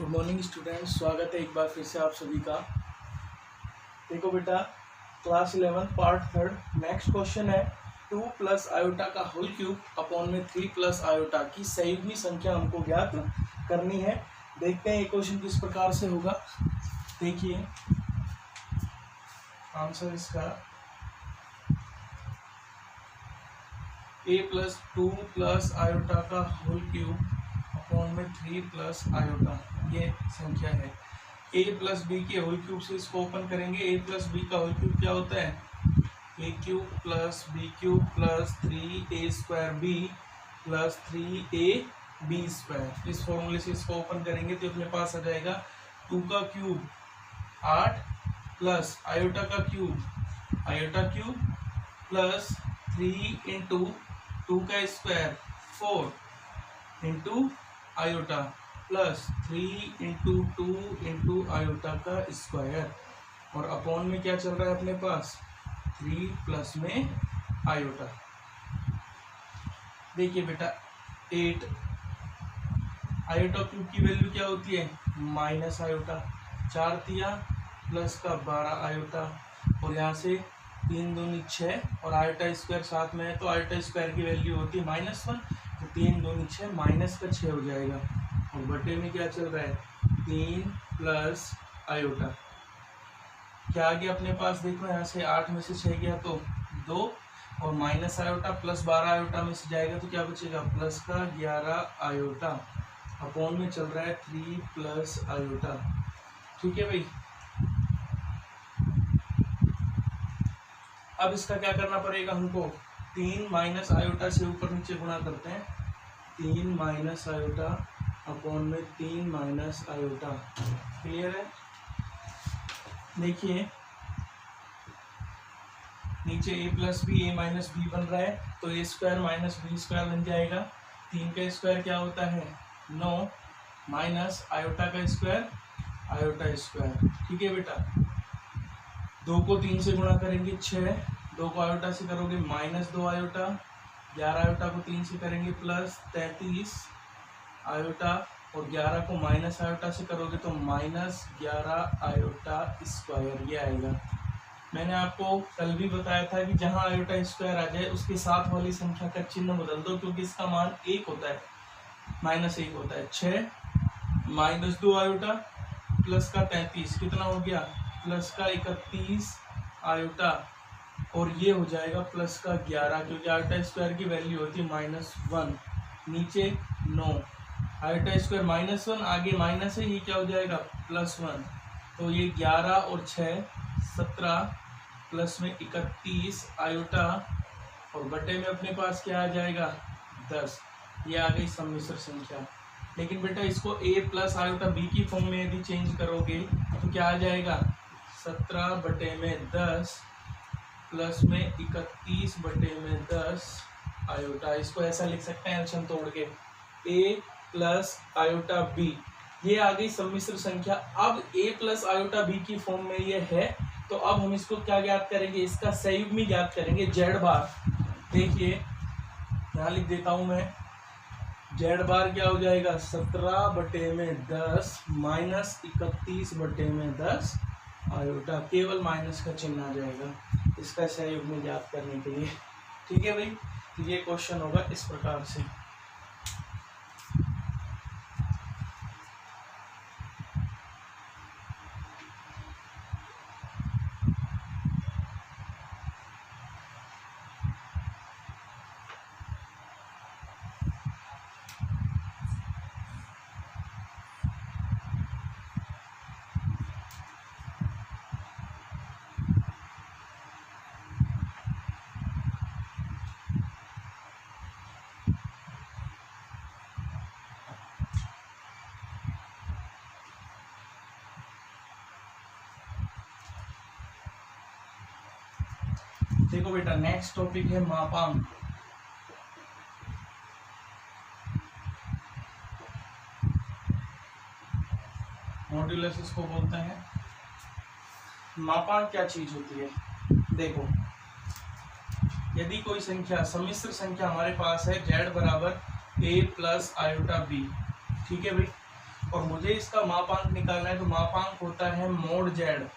Good morning students, स्वागत है एक बार फिर से आप सभी का। देखो बेटा, क्लास 11 पार्ट 3 नेक्स्ट क्वेश्चन है 2 प्लस आयोटा का होल क्यूब अपॉन में 3 प्लस आयोटा की संयुग्मी संख्या हमको ज्ञात करनी है। देखते हैं ये क्वेश्चन किस प्रकार से होगा। देखिए आंसर इसका a प्लस 2 प्लस आयोटा का होल क्यूब अपॉन में 3 प्लस आयोटा, ये संख्या है। a प्लस बी के होल क्यूब से इसको ओपन करेंगे। a प्लस बी का होल क्यूब क्या होता है? a cube plus B cube plus 3a square b plus 3a b square. इस फॉर्मूले से इसको ओपन करेंगे तो अपने पास आ जाएगा 2 का क्यूब 8 प्लस आयोटा का क्यूब प्लस 3 इंटू 2 का square 4 into iota plus 3 into 2 into iota का स्क्वायर, और अपॉन में क्या चल रहा है अपने पास 3 प्लस में आयोटा। देखिए बेटा 8 आयोटा क्यूब की वैल्यू क्या होती है? Minus iota. 4 तिया प्लस का 12 आयोटा, और यहाँ से 3 दूनी 6 और आयोटा स्क्वायर साथ में है तो आयोटा स्क्वायर की वैल्यू होती है -1, तो 3 दूनी 6 माइनस का 6 हो जाएगा। और बटे में क्या चल रहा है 3 प्लस आयोटा। क्या आ गया अपने पास? देखो यहाँ से 8 में से 6 गया तो 2, और माइनस आयोटा प्लस 12 आयोटा में से जाएगा तो क्या बचेगा प्लस का 11 आयोटा। अपॉन में चल रहा है 3 प्लस आयोटा। ठीक है भाई। अब इसका क्या करना पड़ेगा हमको? 3 माइनस आयोटा से ऊपर नीचे गुणा करते हैं। 3 माइनस आयोटा अपॉन में 3 माइनस आयोटा। क्लियर है? देखिए नीचे a plus B a minus B बन रहा है तो a square minus B square बन जाएगा। 3 का स्क्वायर क्या होता है 9 माइनस आयोटा का स्क्वायर आयोटा स्क्वायर। ठीक है बेटा। 2 को 3 से गुणा करेंगे 6, 2 को आयोटा से करोगे -2 आयोटा, 11 आयोटा को 3 से करेंगे प्लस 33 आयोटा, और 11 को माइनस आयोटा से करोगे तो -11 आयोटा स्क्वायर, ये आएगा। मैंने आपको कल भी बताया था कि जहां आयोटा स्क्वायर आ जाए उसके साथ वाली संख्या का चिन्ह बदल दो, क्योंकि इसका मान 1 होता है, -1 होता है। 6 -2 आयोटा प्लस का 33 कितना हो गया प्लस का 31 आयोटा, और ये हो जाएगा प्लस का 11, क्योंकि आयोटा स्क्वायर की वैल्यू होती है -1। नीचे 9 आयोटा स्क्वायर -1, आगे माइनस है, ये क्या हो जाएगा +1। तो ये 11 और 6 17 प्लस में 31 आयोटा, और बटे में अपने पास क्या आ जाएगा 10। ये आ गई सम्मिश्र संख्या। लेकिन बेटा इसको a प्लस आयोटा b की फॉर्म में यदि चेंज करोगे तो क्या आ जाएगा 17 बटे में 10 प्लस में 31 बटे में 10 आयोटा। इसको ऐसा लिख सकते हैं एल्शियम तोड़ के a प्लस आयोटा b, ये आ गई सम्मिश्र संख्या। अब a प्लस आयोटा b की फॉर्म में ये है, तो अब हम इसको क्या ज्ञात करेंगे? इसका संयुग्मी ज्ञात करेंगे z बार। देखिए यहाँ लिख देता हूं मैं, z बार क्या हो जाएगा 17 बटे में 10 माइनस 31 बटे में 10 आयोटा, केवल माइनस का चिन्ह आ जाएगा इसका संयुग्मी ज्ञात करने के लिए। ठीक है भाई, तो ये क्वेश्चन होगा इस प्रकार से। देखो बेटा नेक्स्ट टॉपिक है मापांक। मॉड्यूलस इसको बोलते हैं। मापांक क्या चीज होती है? देखो यदि कोई संख्या सम्मिश्र संख्या हमारे पास है z बराबर a प्लस आयोटा b, ठीक है भाई, और मुझे इसका मापांक निकालना है, तो मापांक होता है मोड जेड।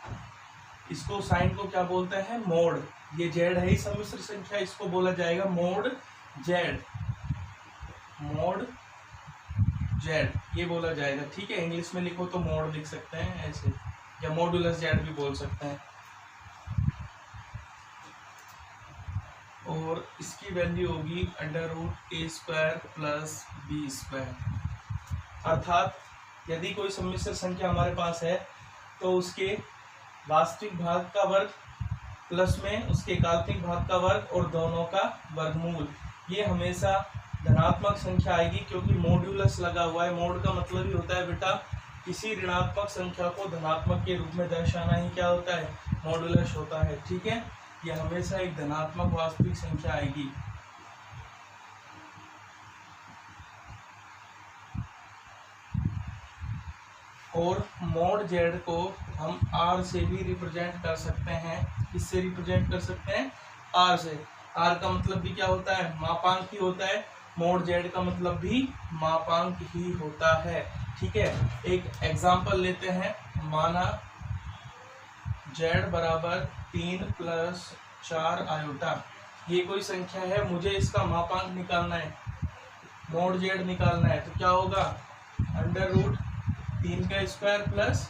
इसको साइन को क्या बोलते हैं, मोड। ये जेड है ही सम्मिश्र संख्या, इसको बोला जाएगा मोड जेड, मोड जेड ये बोला जाएगा। ठीक है, इंग्लिश में लिखो तो मोड लिख सकते हैं ऐसे, या मॉडुलस जेड भी बोल सकते हैं। और इसकी वैल्यू होगी √a² + b²। अर्थात यदि कोई सम्मिश्र संख्या हमारे पास है तो उसके वास्तविक भाग का वर्ग प्लस में उसके काल्पनिक भाग का वर्ग और दोनों का वर्गमूल, ये हमेशा धनात्मक संख्या आएगी, क्योंकि मॉड्यूलस लगा हुआ है। मोड का मतलब ही होता है बेटा किसी ऋणात्मक संख्या को धनात्मक के रूप में दर्शाना ही क्या होता है, मॉड्यूलस होता है। ठीक है, ये हमेशा एक धनात्मक वास्तविक संख्या आएगी। और मोड जेड को हम आर से भी रिप्रेजेंट कर सकते हैं। किससे रिप्रेजेंट कर सकते हैं, आर से। आर का मतलब भी क्या होता है, मापांक ही होता है। मोड जेड का मतलब भी मापांक ही होता है। ठीक है, एक एग्जांपल लेते हैं। माना जेड बराबर 3 + 4 आयोटा, ये कोई संख्या है, मुझे इसका मापांक निकालना है, मोड जेड निकालना है। तो क्या होगा, √3 का स्क्वायर प्लस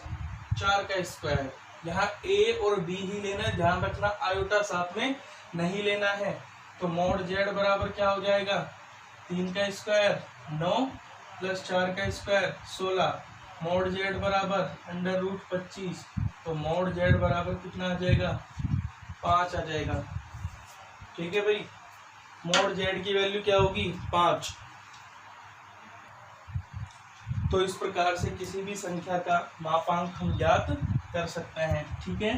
4 का स्क्वायर। यहाँ ए और बी ही लेना है, ध्यान रखना आयोटा साथ में नहीं लेना है। तो मोड जेड बराबर क्या हो जाएगा, 3 का स्क्वायर 9 + 4 का स्क्वायर 16। मोड जेड बराबर √25। तो मोड जेड बराबर कितना आ जाएगा, 5 आ जाएगा। ठीक है भाई, मोड जेड की वैल्यू क्या होगी, 5। तो इस प्रकार से किसी भी संख्या का मापांक हम ज्ञात कर सकते हैं। ठीक है,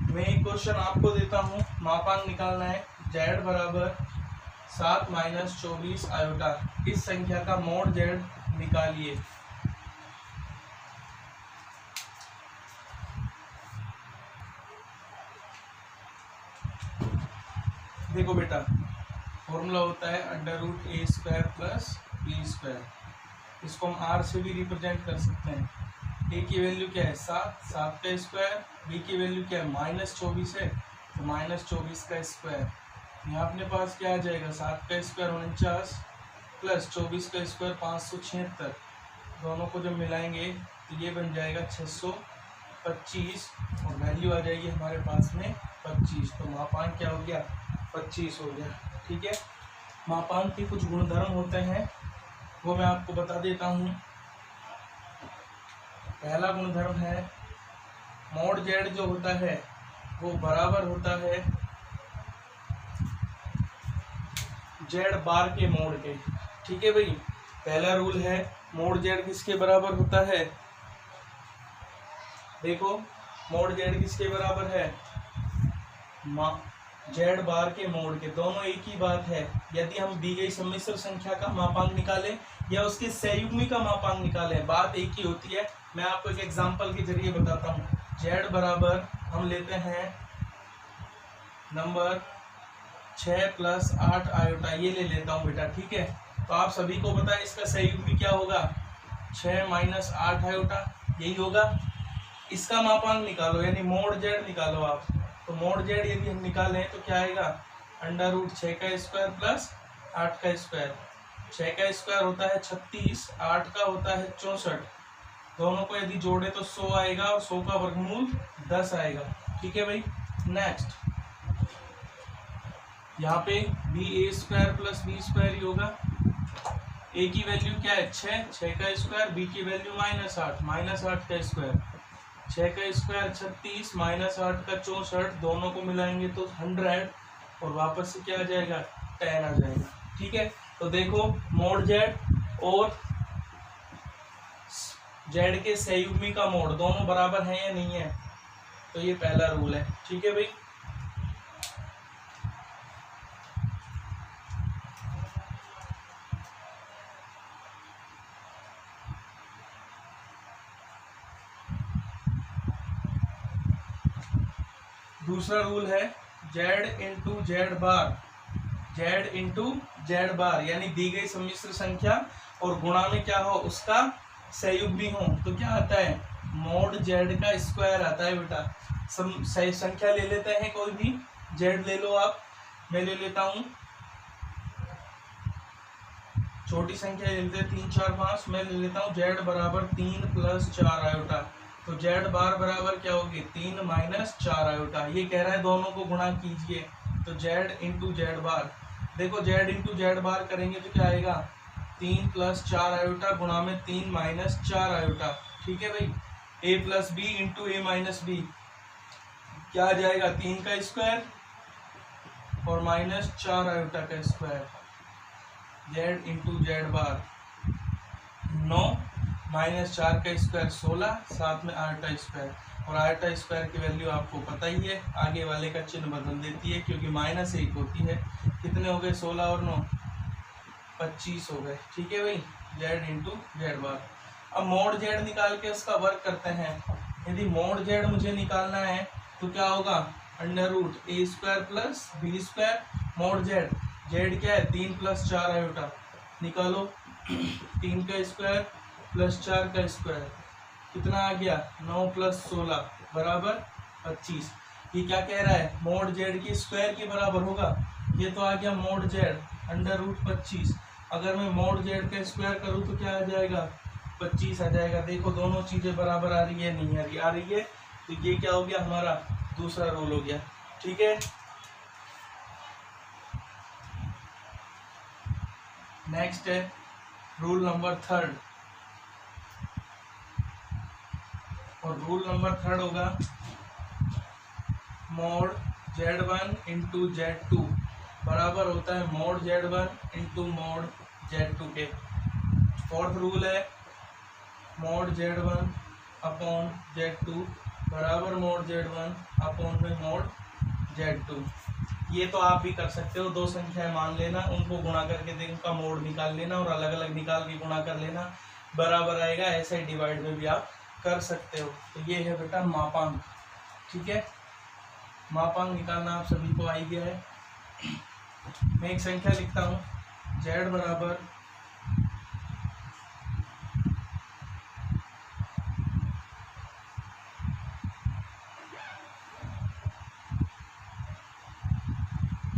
मैं एक क्वेश्चन आपको देता हूं, मापांक निकालना है। जेड बराबर 7 - 24 आयोटा, इस संख्या का मोड जेड निकालिए। देखो बेटा, फॉर्मूला होता है √a² + b²। इसको हम आर से भी रिप्रेजेंट कर सकते हैं। ए की वैल्यू क्या है, 7, 7 का स्क्वायर। बी की वैल्यू क्या है, -24 है, तो -24 का स्क्वायर। यहाँ अपने पास क्या आ जाएगा, 7 का स्क्वायर 49 + 24 का स्क्वायर 576। दोनों को जब मिलाएंगे तो ये बन जाएगा 625, और वैल्यू आ जाएगी हमारे पास में 25। तो मापांक क्या हो गया, 25 हो गया। ठीक है, मापांक के कुछ गुणधर्म होते हैं, वो मैं आपको बता देता हूँ। पहला गुणधर्म है, मोड जेड जो होता है वो बराबर होता है जेड बार के मोड के। ठीक है भाई, पहला रूल है, मोड जेड किसके बराबर होता है, देखो मोड जेड किसके बराबर है, जेड बार के मोड के। दोनों एक ही बात है। यदि हम दी गई सम्मिश्र संख्या का मापांक निकालें या उसके सहयुग्मी का मापांक निकालें, बात एक ही होती है। मैं आपको एक एग्जांपल के जरिए बताता हूँ। जेड बराबर हम लेते हैं नंबर 6 + 8 आयोटा, ये ले लेता हूँ बेटा। ठीक है, तो आप सभी को पता है इसका सहयुग्मी क्या होगा, 6 - 8 आयोटा, यही होगा। इसका मापांक निकालो, यानी मोड जेड निकालो आप। तो मोड जेड यदि हम निकालें तो क्या आएगा, √6 का स्क्वायर प्लस 8 का स्क्वायर। 6 का स्क्वायर होता है 36, 8 का होता है 64। दोनों को यदि जोड़े तो 100 आएगा, और 100 का वर्गमूल 10 आएगा। ठीक है भाई, नेक्स्ट यहाँ पे ba² + b² ही होगा। ए की वैल्यू क्या है, 6 का स्क्वायर, बी की वैल्यू -8 का स्क्वायर। 6 का स्क्वायर 36 -8 का 64, दोनों को मिलाएंगे तो 100, और वापस से क्या आ जाएगा, 10 आ जाएगा। ठीक है, तो देखो मोड जेड और जेड के सहयुग्मी का मोड दोनों बराबर हैं या नहीं है, तो ये पहला रूल है। ठीक है भाई, दूसरा रूल है जेड इंटू जेड बार, जेड इंटू जेड बार, यानी दी गई सम्मिश्र संख्या और गुणा में क्या हो उसका सहयोग भी हो तो क्या आता है मोड जेड का स्क्वायर आता है बेटा। सही संख्या ले लेते हैं, कोई भी जेड ले लो आप, मैं ले लेता हूँ छोटी संख्या ले लेते हैं 3 4 5, मैं ले लेता हूँ जेड बराबर 3 + 4 आयोटा, तो जेड बार बराबर क्या होगी 3 - 4 आयोटा। ये कह रहा है दोनों को गुणा कीजिए, तो जेड इंटू जेड बार, देखो जेड इंटू जेड बार करेंगे तो क्या आएगा 3 + 4 आयोटा गुणा में 3 - 4 आयोटा। ठीक है भाई, a + b into a - b क्या आ जाएगा 3 का स्क्वायर और -4 आयोटा का स्क्वायर, जेड इंटू जेड बार 9 - 4 का स्क्वायर 16, साथ में आयोटा स्क्वायर, और आयोटा स्क्वायर की वैल्यू आपको पता ही है, आगे वाले का चिन्ह बदल देती है क्योंकि -1 होती है। कितने हो गए 16 और 9 25 हो गए। ठीक है भाई, जेड इंटू जेड बार। अब मोड जेड निकाल के उसका वर्क करते हैं। यदि मोड जेड मुझे निकालना है तो क्या होगा √a² + b²। Mode Z, Z क्या है 3 + 4 आयोटा, निकालो 3 का स्क्वायर + 4 का स्क्वायर, कितना आ गया 9 + 16 बराबर 25। ये क्या कह रहा है मोड जेड की स्क्वायर के बराबर होगा, ये तो आ गया मोड जेड √25। अगर मैं मोड जेड का स्क्वायर करूँ तो क्या आ जाएगा 25 आ जाएगा। देखो दोनों चीजें बराबर आ रही है, नहीं आ रही, आ रही है, तो ये क्या हो गया हमारा दूसरा रूल हो गया। ठीक है, नेक्स्ट है रूल नंबर 3, और रूल नंबर 3 होगा मोड Z1 इंटू Z2 बराबर होता है mode Z1 into mode Z2 के। फोर्थ रूल है मोड Z1 अपॉन Z2 बराबर मोड Z1 अपॉन में मोड Z2। ये तो आप भी कर सकते हो, दो संख्याएं मान लेना, उनको गुणा करके उनका मोड निकाल लेना और अलग अलग निकाल के गुणा कर लेना, बराबर आएगा। ऐसे ही डिवाइड में भी आप कर सकते हो। तो ये है बेटा मापांक। ठीक है, मापांक निकालना आप सभी को आ ही गया है। मैं एक संख्या लिखता हूँ, z बराबर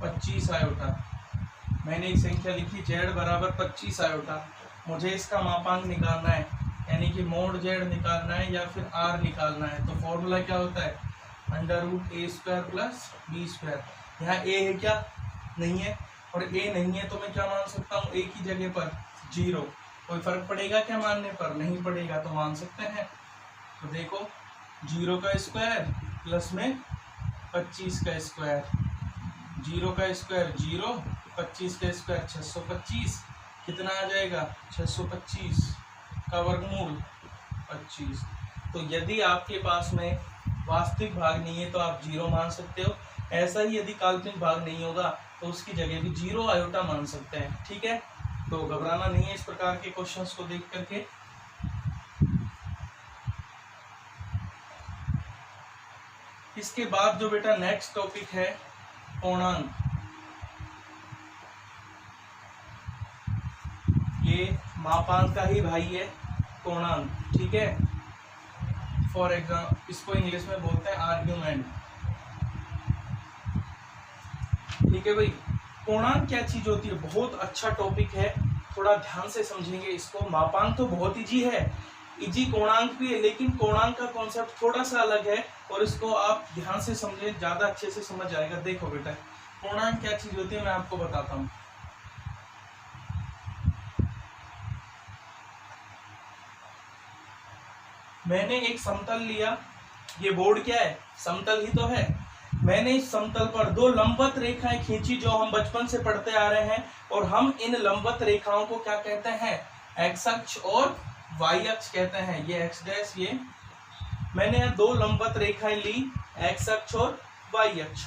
पच्चीस आयोटा। मैंने एक संख्या लिखी z बराबर 25 आयोटा। मुझे इसका मापांक निकालना है, यानी कि मोड z निकालना है या फिर r निकालना है। तो फॉर्मूला क्या होता है √a² + b²। यहाँ a है क्या, नहीं है, और a नहीं है तो मैं क्या मान सकता हूँ a की जगह पर 0। कोई फर्क पड़ेगा क्या मानने पर, नहीं पड़ेगा, तो मान सकते हैं। तो देखो 0 का स्क्वायर प्लस में 25 का स्क्वायर, 0 का स्क्वायर 0, 25 का स्क्वायर 625, कितना आ जाएगा 625 का वर्गमूल 25। तो यदि आपके पास में वास्तविक भाग नहीं है तो आप 0 मान सकते हो। ऐसा ही यदि काल्पनिक भाग नहीं होगा तो उसकी जगह भी 0 आयोटा मान सकते हैं। ठीक है, तो घबराना नहीं है इस प्रकार के क्वेश्चंस को देख करके। इसके बाद जो बेटा नेक्स्ट टॉपिक है पूर्णांक, ये मापांक का ही भाई है पूर्णांक। ठीक है, फॉर एग्जाम्पल इसको इंग्लिश में बोलते हैं आर्ग्यूमेंट। ठीक है भाई, पूर्णांक क्या चीज होती है, बहुत अच्छा टॉपिक है, थोड़ा ध्यान से समझेंगे इसको। मापांक तो बहुत इजी है, इजी पूर्णांक भी है, लेकिन पूर्णांक का कॉन्सेप्ट थोड़ा सा अलग है और इसको आप ध्यान से समझें, ज्यादा अच्छे से समझ आएगा। देखो बेटा पूर्णांक क्या चीज होती है मैं आपको बताता हूँ। मैंने एक समतल लिया, ये बोर्ड क्या है समतल ही तो है। मैंने इस समतल पर दो लंबवत रेखाएं खींची जो हम बचपन से पढ़ते आ रहे हैं, और हम इन लंबवत रेखाओं को क्या कहते हैं एक्स अक्ष और वाई अक्ष कहते हैं। ये एक्स डैश, ये मैंने यहाँ दो लंबवत रेखाएं ली एक्स अक्ष और वाई अक्ष।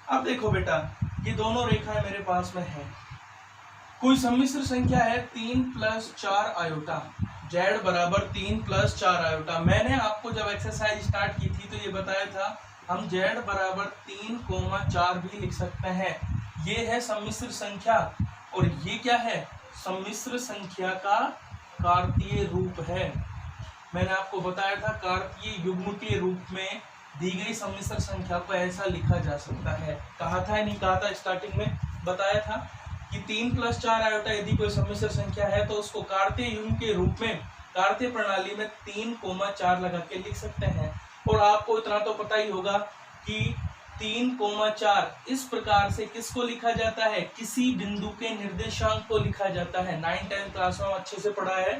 अब देखो बेटा ये दोनों रेखाएं मेरे पास में है, कोई सम्मिश्र संख्या है 3 + 4 आयोटा, z बराबर 3 + 4 आयोटा। मैंने आपको जब एक्सरसाइज स्टार्ट की थी तो ये बताया था हम z बराबर 3,4 भी लिख सकते हैं। ये है सम्मिश्र संख्या और ये क्या है, सम्मिश्र संख्या का कार्तीय रूप है। मैंने आपको बताया था कार्तीय युग्म के रूप में दी गई सम्मिश्र संख्या को ऐसा लिखा जा सकता है। कहा था या नहीं कहा था, स्टार्टिंग में बताया था कि 3 + 4 आयोटा यदि कोई सम्मिश्र संख्या है तो उसको कार्तीय युग्म के रूप में कार्तीय प्रणाली में 3,4 लगा के लिख सकते हैं। और आपको इतना तो पता ही होगा कि 3,4 इस प्रकार से किसको लिखा जाता है, किसी बिंदु के निर्देशांक को लिखा जाता है। 9-10 क्लास में अच्छे से पढ़ा है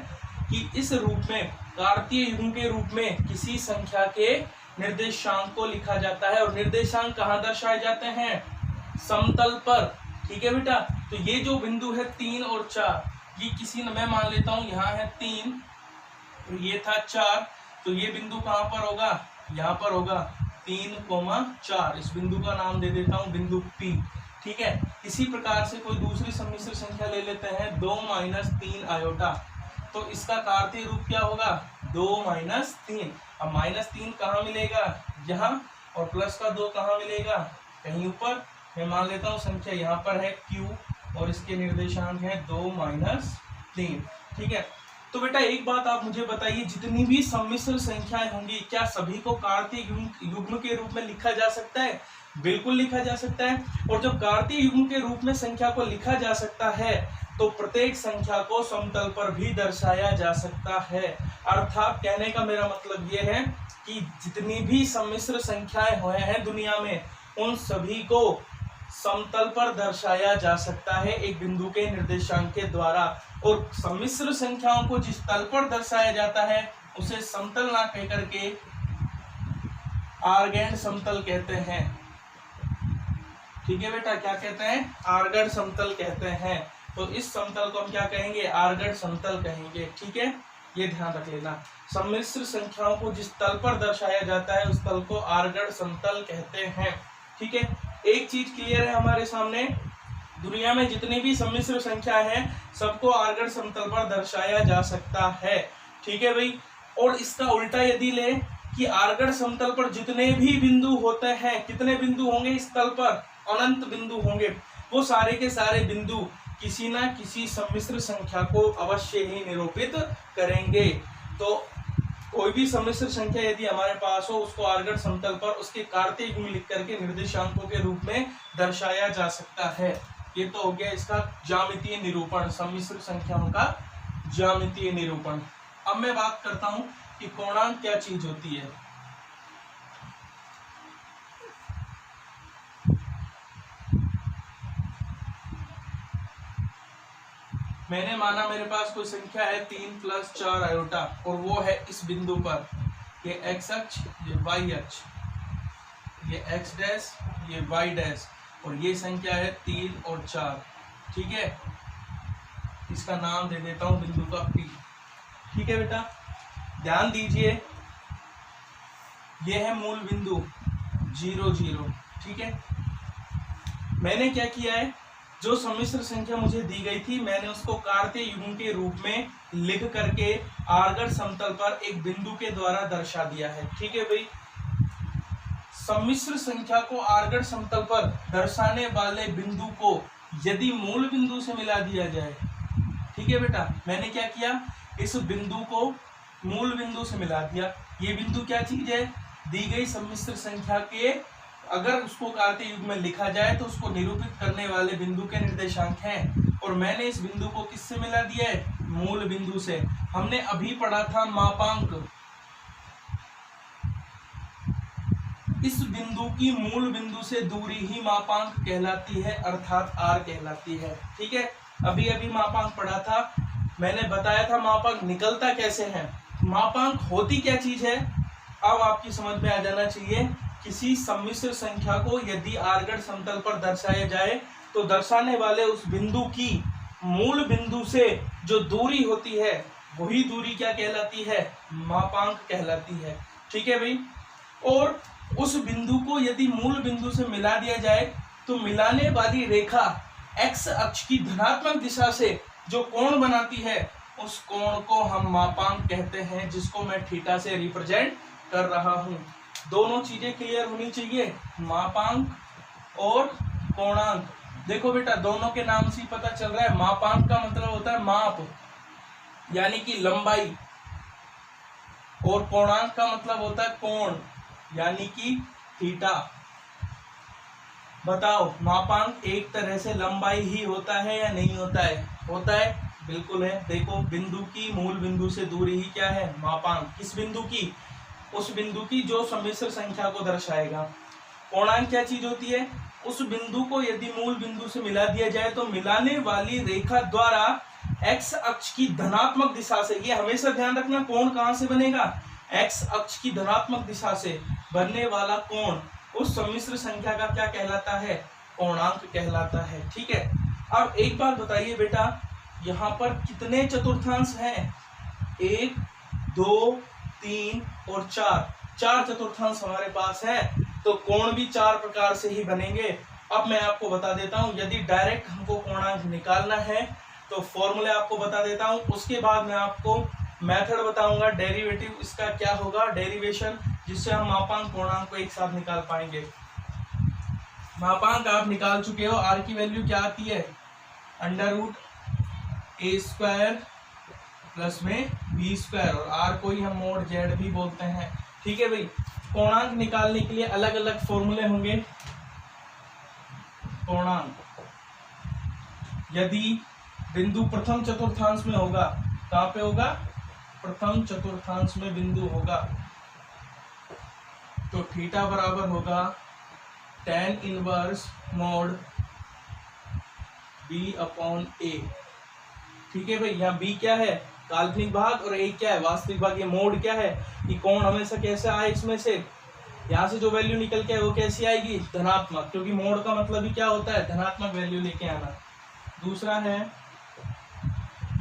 कि इस रूप में कार्तीय युग्म के रूप में किसी संख्या के निर्देशांक को लिखा जाता है। और निर्देशांक कहाँ दर्शाए जाते हैं, समतल पर। ठीक है बेटा, तो ये जो बिंदु है 3 और 4, ये किसी ने, मैं मान लेता हूं यहाँ है 3, ये था 4, तो ये बिंदु कहाँ पर होगा, यहाँ पर होगा 3,4। इस बिंदु का नाम दे देता हूँ बिंदु P। ठीक है, इसी प्रकार से कोई दूसरी सम्मिश्र संख्या ले लेते हैं 2 - 3 आयोटा, तो इसका कार्तीय रूप क्या होगा, 2 - 3। अब -3 कहाँ मिलेगा, यहाँ, और प्लस का 2 कहाँ मिलेगा, कहीं ऊपर। मैं मान लेता हूँ संख्या यहाँ पर है Q और इसके निर्देशांक है 2 - 3। ठीक है, तो बेटा एक बात आप मुझे बताइए, जितनी भी सम्मिश्र संख्याएं होंगी क्या सभी को कार्तीय युग्म के रूप में लिखा जा सकता है? बिल्कुल लिखा जा सकता है। और जब कार्तीय युग्म के रूप में संख्या को लिखा जा सकता है तो प्रत्येक संख्या को समतल पर भी दर्शाया जा सकता है। अर्थात कहने का मेरा मतलब यह है कि जितनी भी सम्मिश्र संख्याएं हुए हैं दुनिया में, उन सभी को समतल पर दर्शाया जा सकता है एक बिंदु के निर्देशांक के द्वारा। और सम्मिश्र संख्याओं को जिस तल पर दर्शाया जाता है उसे समतल ना कह करके आर्गैंड समतल कहते हैं। ठीक है बेटा, क्या कहते हैं, आर्गैंड समतल कहते हैं। तो इस समतल को हम क्या कहेंगे, आर्गैंड समतल कहेंगे। ठीक है, ये ध्यान रख लेना। सम्मिश्र संख्याओं को जिस तल पर दर्शाया जाता है उस तल को आर्गैंड समतल कहते हैं। ठीक है, एक चीज क्लियर है हमारे सामने, दुनिया में जितनी भी सम्मिश्र संख्या है सबको आर्गैंड समतल पर दर्शाया जा सकता है। ठीक है भाई, और इसका उल्टा यदि ले कि आर्गैंड समतल पर जितने भी बिंदु होते हैं, कितने बिंदु होंगे इस तल पर, अनंत बिंदु होंगे, वो सारे के सारे बिंदु किसी ना किसी सम्मिश्र संख्या को अवश्य ही निरूपित करेंगे। तो कोई भी सम्मिश्र संख्या यदि हमारे पास हो उसको आर्गैंड समतल पर उसके कार्तीय युग्म लिख करके निर्देशांकों के रूप में दर्शाया जा सकता है। ये तो हो गया इसका ज्यामितीय निरूपण, सम्मिश्र संख्याओं का ज्यामितीय निरूपण। अब मैं बात करता हूं कि पूर्णांक क्या चीज होती है। मैंने माना मेरे पास कोई संख्या है 3 + 4 आयोटा और वो है इस बिंदु पर, ये x अक्ष, ये y अक्ष, ये x डैश, ये y डैश, और ये संख्या है 3 और 4। ठीक है, इसका नाम दे देता हूं बिंदु का P। ठीक है बेटा, ध्यान दीजिए, ये है मूल बिंदु 0, 0। ठीक है, मैंने क्या किया है, जो सम्मिश्र संख्या मुझे दी गई थी मैंने उसको कार्तीय युग्म के रूप में लिख करके आर्गैंड समतल पर एक बिंदु के द्वारा दर्शा दिया है। ठीक है भाई, सम्मिश्र संख्या को आर्गैंड समतल पर दर्शाने वाले बिंदु को यदि मूल बिंदु से मिला दिया जाए, ठीक है बेटा, मैंने क्या किया, इस बिंदु को मूल बिंदु से मिला दिया। ये बिंदु क्या चीज है, दी गई सम्मिश्र संख्या के अगर उसको कार्तीय युग्म में लिखा जाए तो उसको निरूपित करने वाले बिंदु के निर्देशांक हैं। और मैंने इस बिंदु को किससे मिला दिया है, मूल बिंदु से। हमने अभी पढ़ा था मापांक, इस बिंदु की मूल बिंदु से दूरी ही मापांक कहलाती है, अर्थात r कहलाती है। ठीक है, अभी अभी मापांक पढ़ा था, मैंने बताया था मापांक निकलता कैसे है, मापांक होती क्या चीज है, अब आपकी समझ में आ जाना चाहिए। किसी सम्मिश्र संख्या को यदि आर्गैंड समतल पर दर्शाया जाए तो दर्शाने वाले उस बिंदु की मूल बिंदु से जो दूरी होती है वही दूरी क्या कहलाती है, मापांक कहलाती है। ठीक है भाई, और उस बिंदु को यदि मूल बिंदु से मिला दिया जाए तो मिलाने वाली रेखा x अक्ष की धनात्मक दिशा से जो कोण बनाती है उस कोण को हम मापांक कहते हैं, जिसको मैं थीटा से रिप्रेजेंट कर रहा हूं। दोनों चीजें क्लियर होनी चाहिए, मापांक और कोणांक। देखो बेटा दोनों के नाम से पता चल रहा है, मापांक का मतलब होता है माप यानी कि लंबाई, और कोणांक का मतलब होता है कोण यानी कि थीटा। बताओ मापांक एक तरह से लंबाई ही होता है या नहीं होता है? होता है, बिल्कुल है। देखो बिंदु की मूल बिंदु से दूरी ही क्या है? मापांक। किस बिंदु की? उस बिंदु की जो सम्मिश्र संख्या को दर्शाएगा। कोणांक क्या चीज होती है? उस बिंदु को यदि मूल बिंदु से मिला दिया जाए तो मिलाने वाली रेखा द्वारा एक्स अक्ष की धनात्मक दिशा से, ये हमेशा ध्यान रखना, कोण कहां से बनेगा? एक्स अक्ष की धनात्मक दिशा से बनने वाला कोण उस सम्मिश्र संख्या का क्या कहलाता है? कोणांक कहलाता है। ठीक है, अब एक बात बताइए बेटा, यहाँ पर कितने चतुर्थांश हैं? 1, 2, 3 और 4, 4 चतुर्थांश हमारे पास है, तो कोण भी 4 प्रकार से ही बनेंगे। अब मैं आपको बता देता हूं, यदि डायरेक्ट हमको कोणांक निकालना है तो फॉर्मूले आपको बता देता हूं, उसके बाद मैं आपको मेथड बताऊंगा, डेरिवेटिव इसका क्या होगा, डेरिवेशन, जिससे हम मापांक कोणांक को एक साथ निकाल पाएंगे। मापांक आप निकाल चुके हो, आर की वैल्यू क्या आती है? √a² प्लस में b², और आर को ही हम मोड जेड भी बोलते हैं। ठीक है भाई, कोणांक निकालने के लिए अलग अलग फॉर्मूले होंगे। कोणांक यदि बिंदु प्रथम चतुर्थांश में होगा, कहां पे होगा? प्रथम चतुर्थांश में बिंदु होगा, तो थीटा बराबर होगा tan इनवर्स मोड b/a। ठीक है भाई, यहाँ b क्या है? काल्पनिक भाग, और a क्या है? वास्तविक भाग। ये मोड क्या है? कि कोण हमेशा कैसे आए, इसमें से यहाँ से जो वैल्यू निकल के वो कैसी आएगी? धनात्मक, क्योंकि मोड का मतलब ही क्या होता है? धनात्मक वैल्यू लेके आना। दूसरा है,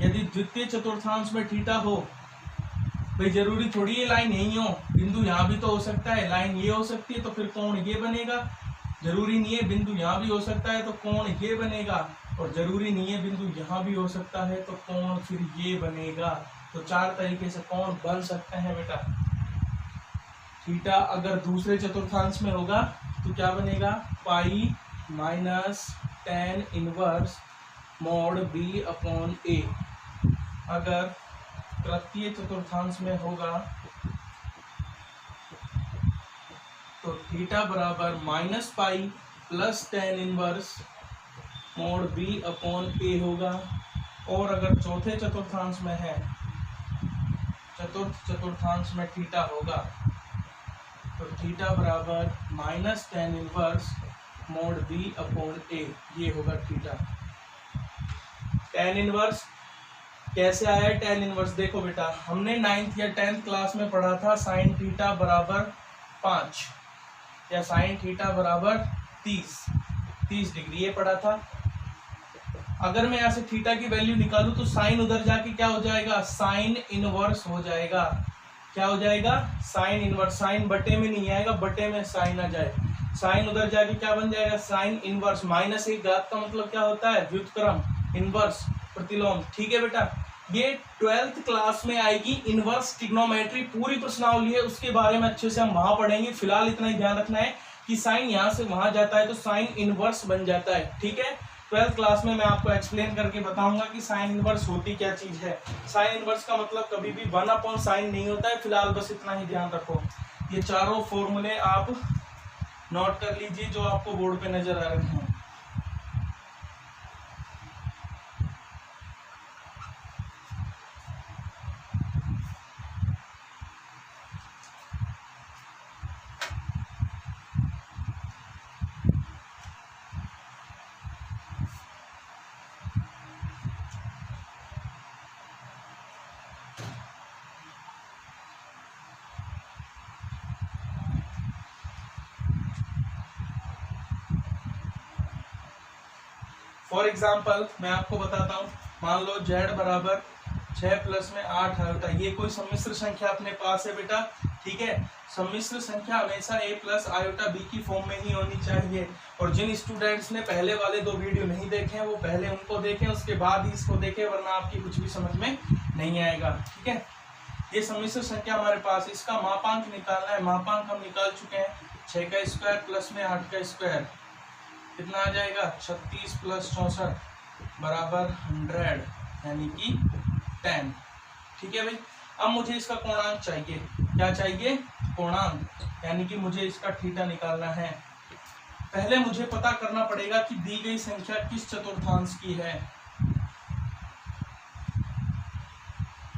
यदि द्वितीय चतुर्थांश में थीटा हो, भाई जरूरी थोड़ी ये लाइन यही हो, बिंदु यहाँ भी तो हो सकता है, लाइन ये हो सकती है, तो फिर कोण ये बनेगा। जरूरी नहीं है बिंदु यहाँ भी हो सकता है तो कोण ये बनेगा, और जरूरी नहीं है बिंदु यहाँ भी हो सकता है तो कोण फिर ये बनेगा। तो 4 तरीके से कोण बन सकते हैं बेटा। थीटा अगर दूसरे चतुर्थांश में होगा तो क्या बनेगा? Pi minus tan inverse mode b/a। अगर तृतीय चतुर्थांश में होगा तो थीटा बराबर -pi plus tan inverse mode b/a होगा। और अगर चौथे चतुर्थांश में है, चतुर्थ चतुर्थांश में थीटा होगा, तो थीटा बराबर -tan इनवर्स मोड b/a, ये होगा थीटा। tan इनवर्स कैसे आया है? tan इनवर्स देखो बेटा, हमने 9th या 10th क्लास में पढ़ा था sin थीटा बराबर 5 या sin थीटा बराबर 30 डिग्री, ये पढ़ा था। अगर मैं यहाँ से थीटा की वैल्यू निकालूं तो साइन उधर जाके क्या हो जाएगा? साइन इनवर्स हो जाएगा। क्या हो जाएगा? Sine inverse. साइन बटे में नहीं आएगा, बटे में साइन आ जाए, साइन उधर जाके क्या बन जाएगा? Sine inverse. -1 घात का मतलब क्या होता है? व्युत्क्रम, इनवर्स, प्रतिलोम। ठीक है बेटा, ये 12th क्लास में आएगी इनवर्स ट्रिग्नोमेट्री, पूरी प्रश्नावली है, उसके बारे में अच्छे से हम वहां पढ़ेंगे। फिलहाल इतना ही ध्यान रखना है कि साइन यहाँ से वहां जाता है तो साइन इनवर्स बन जाता है। ठीक है, 12th क्लास में मैं आपको एक्सप्लेन करके बताऊंगा कि साइन इनवर्स होती क्या चीज है। साइन इनवर्स का मतलब कभी भी 1/sin नहीं होता है। फिलहाल बस इतना ही ध्यान रखो। ये चारों फॉर्मूले आप नोट कर लीजिए जो आपको बोर्ड पे नजर आ रहे हैं। फॉर एग्जाम्पल मैं आपको बताता हूँ, मान लो z बराबर 6 प्लस में 8 आयोटा, ये कोई सम्मिश्र संख्या अपने पास है बेटा। ठीक है, सम्मिश्र संख्या हमेशा a प्लस आयोटा b की फॉर्म में ही होनी चाहिए। और जिन स्टूडेंट्स ने पहले वाले 2 वीडियो नहीं देखे हैं वो पहले उनको देखें, उसके बाद ही इसको देखें, वरना आपकी कुछ भी समझ में नहीं आएगा। ठीक है, ये सम्मिश्र संख्या हमारे पास, इसका मापांक निकालना है। मापांक हम निकाल चुके हैं, 6 का स्क्वायर प्लस में 8 का स्क्वायर कितना आ जाएगा, 36 प्लस 64 बराबर 100 यानी कि 10। ठीक है भाई। अब मुझे इसका कोणांक चाहिए। क्या चाहिए, कोणांक, यानी कि मुझे इसका थीटा निकालना है। पहले मुझे पता करना पड़ेगा कि दी गई संख्या किस चतुर्थांश की है।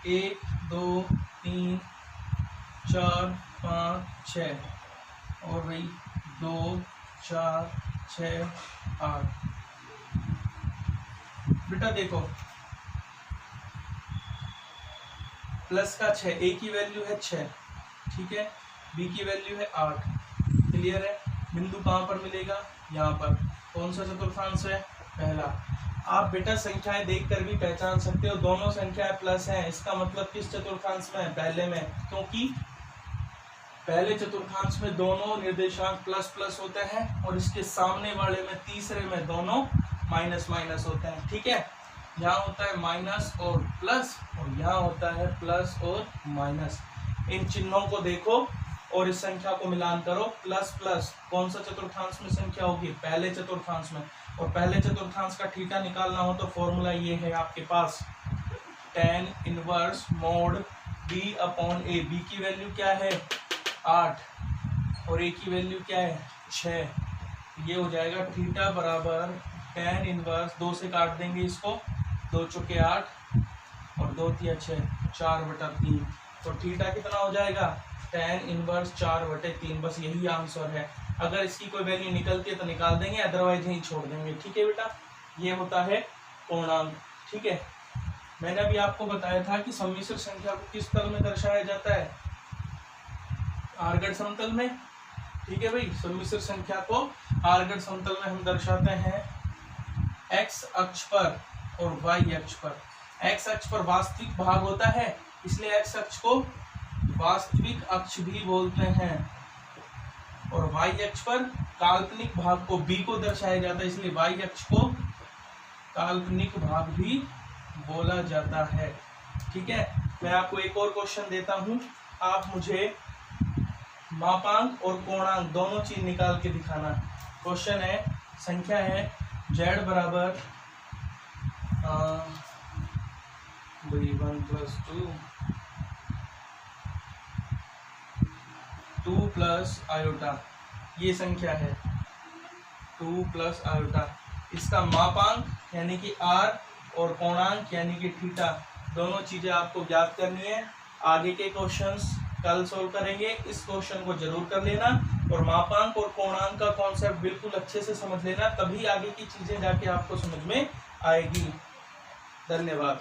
1 2 3 4 5 6 और भाई 2 4 6 8। बेटा देखो, प्लस का 6, ए की वैल्यू है 6, ठीक है, बी की वैल्यू है 8। क्लियर है। बिंदु कहाँ पर मिलेगा, यहाँ पर। कौन सा चतुर्थांश है, पहला। आप बेटा संख्याएं देखकर भी पहचान सकते हो, दोनों संख्याएं प्लस हैं, इसका मतलब किस चतुर्थांश में है, पहले में, क्योंकि पहले चतुर्थांश में दोनों निर्देशांक प्लस प्लस होते हैं और इसके सामने वाले में, तीसरे में, दोनों माइनस माइनस होते हैं। ठीक है, यहाँ होता है माइनस और प्लस और यहाँ होता है प्लस और माइनस। इन चिन्हों को देखो और इस संख्या को मिलान करो। प्लस प्लस कौन सा चतुर्थांश में संख्या होगी, पहले चतुर्थांश में। और पहले चतुर्थांश का थीटा निकालना हो तो फॉर्मूला ये है आपके पास, tan inverse mode b upon a। b की वैल्यू क्या है, 8 और a की वैल्यू क्या है, 6। ये हो जाएगा थीटा बराबर tan इनवर्स, 2 से काट देंगे इसको, 2 चौके 8 और 2 तिया 6, 4/3। तो थीटा कितना हो जाएगा, tan इनवर्स 4/3। बस यही आंसर है। अगर इसकी कोई वैल्यू निकलती है तो निकाल देंगे, अदरवाइज यही छोड़ देंगे। ठीक है बेटा, ये होता है कोणांक। ठीक है, मैंने अभी आपको बताया था कि सम्मिश्र संख्या को किस तल में दर्शाया जाता है, आर्गड समतल में। ठीक है भाई, सम्मिश्र संख्या को आर्गड समतल में हम दर्शाते हैं x अक्ष पर और y अक्ष पर। x अक्ष पर वास्तविक भाग होता है, इसलिए x अक्ष को वास्तविक अक्ष भी बोलते हैं, और y अक्ष पर काल्पनिक भाग को b को दर्शाया जाता है, इसलिए y अक्ष को काल्पनिक भाग भी बोला जाता है। ठीक है, मैं आपको एक और क्वेश्चन देता हूं, आप मुझे मापांक और कोणांक दोनों चीज निकाल के दिखाना। क्वेश्चन है, संख्या है z बराबर 1 + 2 प्लस आयोटा, ये संख्या है 2 प्लस आयोटा। इसका मापांक यानी कि r और कोणांक यानी कि थीटा, दोनों चीजें आपको ज्ञात करनी है। आगे के क्वेश्चंस कल सोल्व करेंगे, इस क्वेश्चन को जरूर कर लेना और मापांक और कोणांक का कॉन्सेप्ट बिल्कुल अच्छे से समझ लेना, तभी आगे की चीजें जाके आपको समझ में आएगी। धन्यवाद।